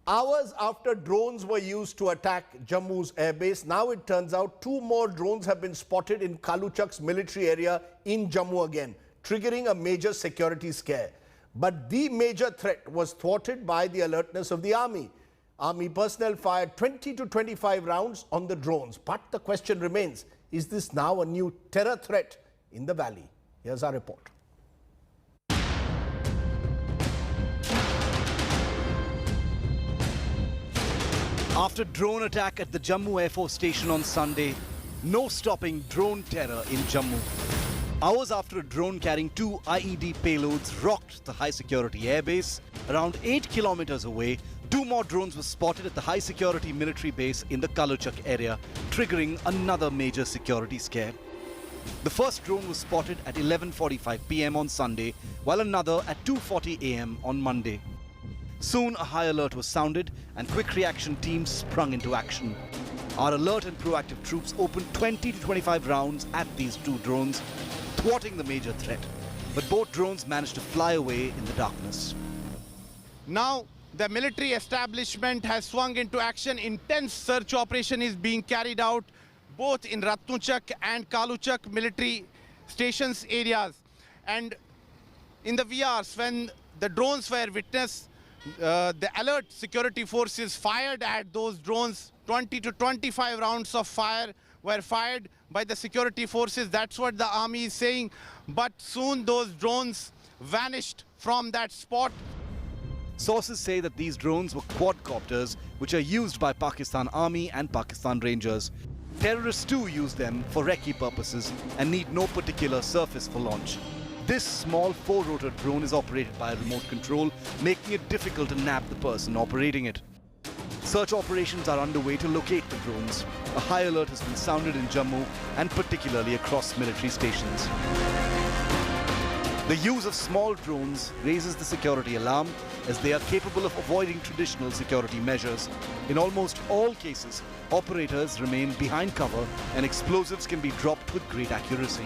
Hours after drones were used to attack Jammu's airbase, now it turns out 2 more drones have been spotted in Kaluchak's military area in Jammu again, triggering a major security scare. But the major threat was thwarted by the alertness of the army. Army personnel fired 20 to 25 rounds on the drones. But the question remains, is this now a new terror threat in the valley? Here's our report. After drone attack at the Jammu Air Force Station on Sunday, no stopping drone terror in Jammu. Hours after a drone carrying 2 IED payloads rocked the high security airbase, around 8 kilometers away, 2 more drones were spotted at the high security military base in the Kaluchak area, triggering another major security scare. The first drone was spotted at 11:45 p.m. on Sunday, while another at 2:40 a.m. on Monday. Soon a high alert was sounded and quick reaction teams sprung into action. Our alert and proactive troops opened 20 to 25 rounds at these 2 drones, thwarting the major threat. But both drones managed to fly away in the darkness. Now the military establishment has swung into action. Intense search operation is being carried out both in Ratnuchak and Kaluchak military stations areas. And in the VRs, when the drones were witnessed, the alert security forces fired at those drones. 20 to 25 rounds of fire were fired by the security forces. That's what the army is saying. But soon those drones vanished from that spot. Sources say that these drones were quadcopters, which are used by Pakistan Army and Pakistan Rangers. Terrorists too use them for recce purposes and need no particular surface for launch. This small 4-rotor drone is operated by a remote control, making it difficult to nab the person operating it. Search operations are underway to locate the drones. A high alert has been sounded in Jammu and particularly across military stations. The use of small drones raises the security alarm as they are capable of avoiding traditional security measures. In almost all cases, operators remain behind cover and explosives can be dropped with great accuracy.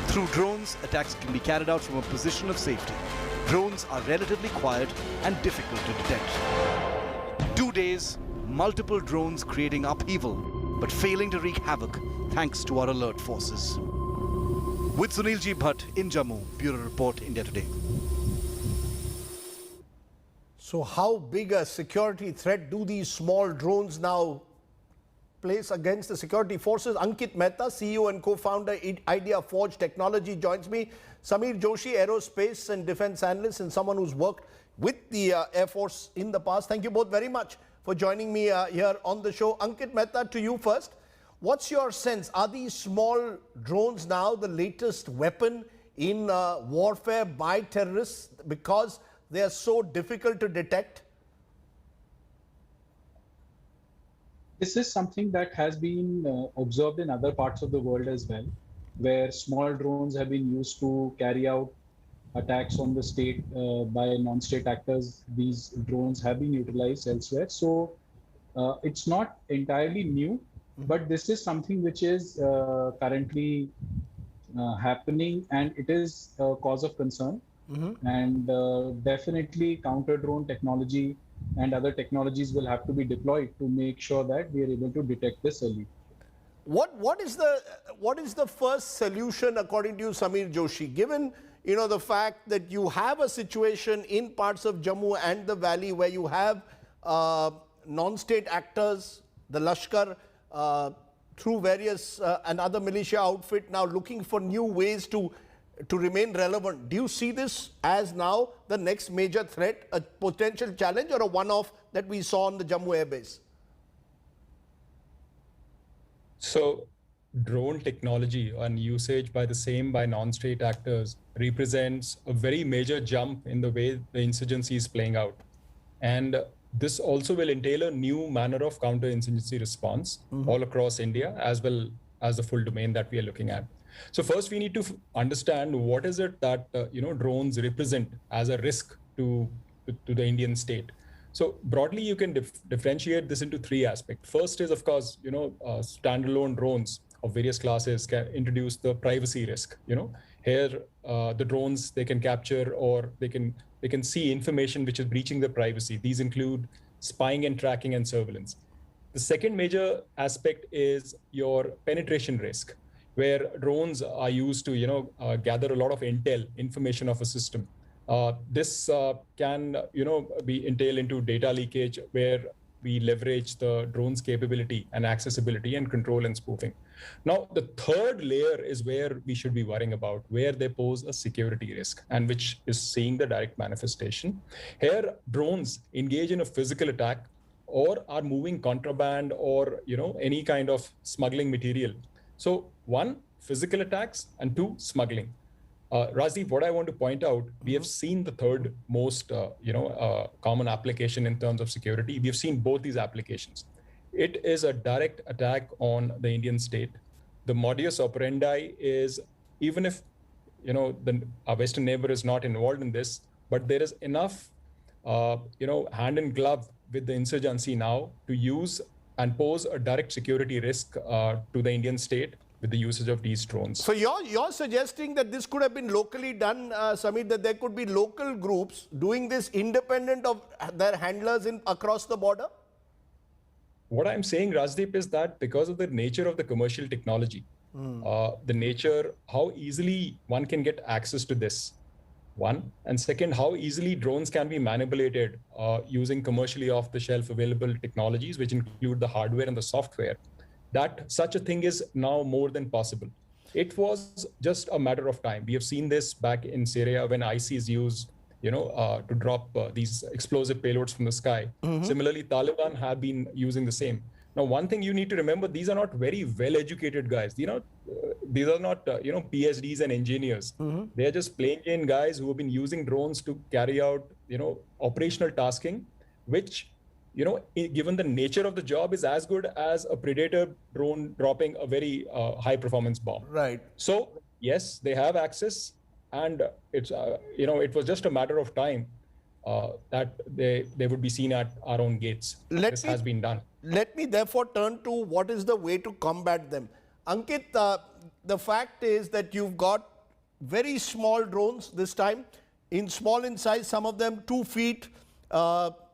Through drones, attacks can be carried out from a position of safety. Drones are relatively quiet and difficult to detect. 2 days, multiple drones creating upheaval, but failing to wreak havoc thanks to our alert forces. With Sunilji Bhatt in Jammu, Bureau Report, India Today. So how big a security threat do these small drones now place against the security forces? Ankit Mehta, CEO and co-founder Idea Forge Technology, joins me. Samir Joshi, aerospace and defense analyst and someone who's worked with the Air Force in the past. Thank you both very much for joining me here on the show. Ankit Mehta, to you first. What's your sense? Are these small drones now the latest weapon in warfare by terrorists because they are so difficult to detect? This is something that has been observed in other parts of the world as well, where small drones have been used to carry out attacks on the state by non-state actors. These drones have been utilized elsewhere. So it's not entirely new, but this is something which is currently happening, and it is a cause of concern. And definitely counter-drone technology and other technologies will have to be deployed to make sure that we are able to detect this early. What is the first solution according to you, Samir Joshi, given the fact that you have a situation in parts of Jammu and the valley where you have non-state actors, the Lashkar, through various and other militia outfit now looking for new ways to remain relevant. Do you see this as now the next major threat, a potential challenge, or a one-off that we saw on the Jammu airbase? So drone technology and usage by non-state actors represents a very major jump in the way the insurgency is playing out. And this also will entail a new manner of counter-insurgency response all across India, as well as the full domain that we are looking at. So first, we need to understand what is it that drones represent as a risk to the Indian state. So broadly, you can differentiate this into 3 aspects. First is, of course, standalone drones of various classes can introduce the privacy risk. Here, the drones, they can capture or they can see information which is breaching the privacy. These include spying and tracking and surveillance. The second major aspect is your penetration risk, where drones are used to, gather a lot of information of a system. This can, be entail into data leakage, where we leverage the drone's capability and accessibility and control and spoofing. Now, the third layer is where we should be worrying about, where they pose a security risk, and which is seeing the direct manifestation. Here, drones engage in a physical attack or are moving contraband or, any kind of smuggling material. So one, physical attacks, and two, smuggling. Rajdeep, what I want to point out, we have seen the third most, common application in terms of security. We have seen both these applications. It is a direct attack on the Indian state. The modus operandi is, even if, our Western neighbor is not involved in this, but there is enough, hand in glove with the insurgency now to use and pose a direct security risk to the Indian state with the usage of these drones. So you're suggesting that this could have been locally done, Samir, that there could be local groups doing this independent of their handlers across the border? What I'm saying, Rajdeep, is that because of the nature of the commercial technology, the nature, how easily one can get access to this, one, and second, how easily drones can be manipulated using commercially off-the-shelf available technologies, which include the hardware and the software, that such a thing is now more than possible. It was just a matter of time. We have seen this back in Syria when ISIS used, to drop these explosive payloads from the sky. Similarly, Taliban have been using the same. Now, one thing you need to remember, these are not very well-educated guys. These are not, PhDs and engineers. They are just plain Jane guys who have been using drones to carry out, operational tasking, which, given the nature of the job, is as good as a Predator drone dropping a very high-performance bomb. Right. So, yes, they have access, and it's, it was just a matter of time that they would be seen at our own gates. This has been done. Let me therefore turn to what is the way to combat them. Ankit, the fact is that you've got very small drones this time, small in size, some of them 2 feet.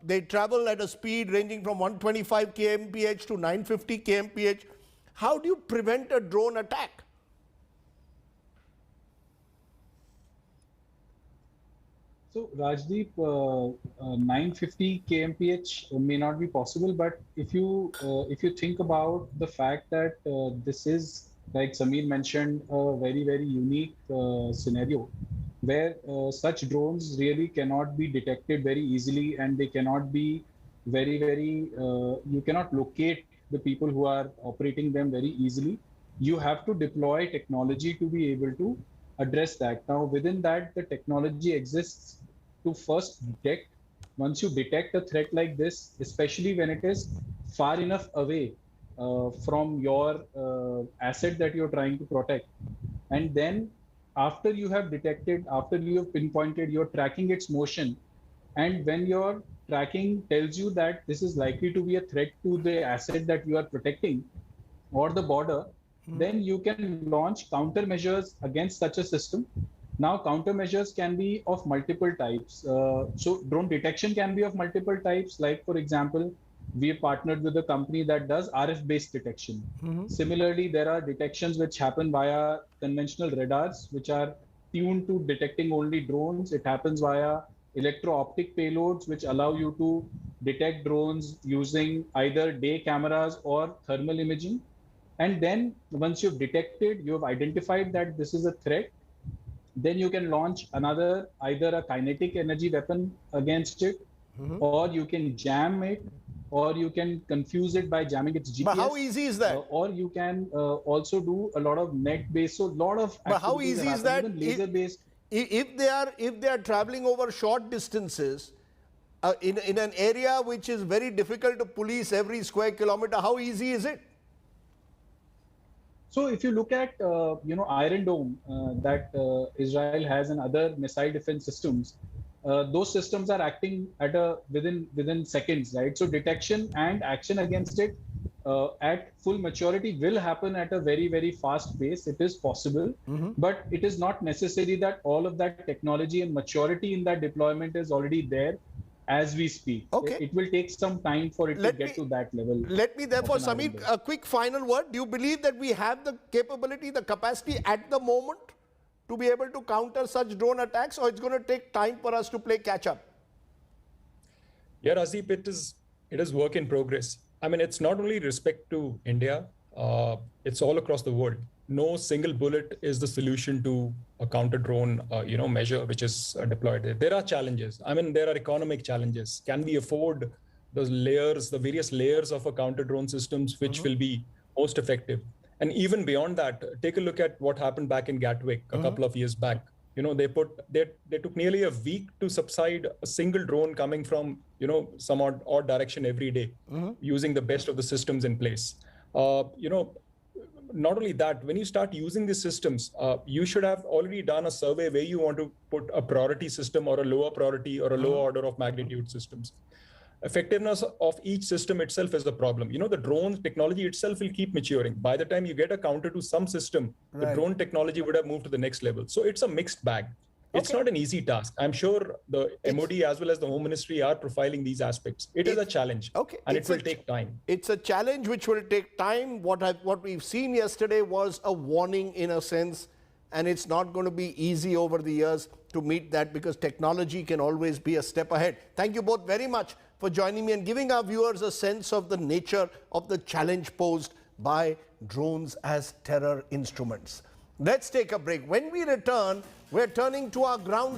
They travel at a speed ranging from 125 kmph to 950 kmph. How do you prevent a drone attack? So Rajdeep, 950 kmph may not be possible, but if you think about the fact that this is, like Samir mentioned, a very, very unique scenario where such drones really cannot be detected very easily, and they cannot be very, very, you cannot locate the people who are operating them very easily. You have to deploy technology to be able to address that. Now, within that, the technology exists to first detect. Once you detect a threat like this, especially when it is far enough away from your asset that you're trying to protect, and then after you have detected, after you have pinpointed, you're tracking its motion, and when your tracking tells you that this is likely to be a threat to the asset that you are protecting or the border, then you can launch countermeasures against such a system. Now, countermeasures can be of multiple types. So drone detection can be of multiple types. Like, for example, we have partnered with a company that does RF-based detection. Similarly, there are detections which happen via conventional radars, which are tuned to detecting only drones. It happens via electro-optic payloads, which allow you to detect drones using either day cameras or thermal imaging. And then once you've detected, you have identified that this is a threat, then you can launch another, either a kinetic energy weapon against it, or you can jam it, or you can confuse it by jamming its GPS. But how easy is that? Or you can also do a lot of net-based, so a lot of. But how easy is that? Even laser-based. If they are traveling over short distances in an area which is very difficult to police every square kilometer, how easy is it? So if you look at Iron Dome that Israel has and other missile defense systems, those systems are acting at within seconds, right? So detection and action against it at full maturity will happen at a very, very fast pace. It is possible, but it is not necessary that all of that technology and maturity in that deployment is already there. as we speak. Okay. It will take some time for it Let to get me- to that level. Let me therefore, of an Samir, iron a quick final word. Do you believe that we have the capability, the capacity at the moment to be able to counter such drone attacks, or it's going to take time for us to play catch up? Yeah, Rasdeep, it is work in progress. I mean, it's not only respect to India, it's all across the world. No single bullet is the solution to a counter drone, measure which is deployed. There are challenges. I mean, there are economic challenges. Can we afford those layers, the various layers of a counter drone systems, which will be most effective? And even beyond that, take a look at what happened back in Gatwick a couple of years back. They took nearly a week to subside a single drone coming from some odd direction every day, using the best of the systems in place. Not only that, when you start using these systems, you should have already done a survey where you want to put a priority system or a lower priority or a lower order of magnitude systems. Effectiveness of each system itself is the problem. The drone technology itself will keep maturing. By the time you get a counter to some system, the drone technology would have moved to the next level. So it's a mixed bag. It's not an easy task. I'm sure the MOD as well as the Home Ministry are profiling these aspects. It is a challenge, and it will take time. It's a challenge which will take time. What we've seen yesterday was a warning in a sense, and it's not going to be easy over the years to meet that because technology can always be a step ahead. Thank you both very much for joining me and giving our viewers a sense of the nature of the challenge posed by drones as terror instruments. Let's take a break. When we return, we're turning to our ground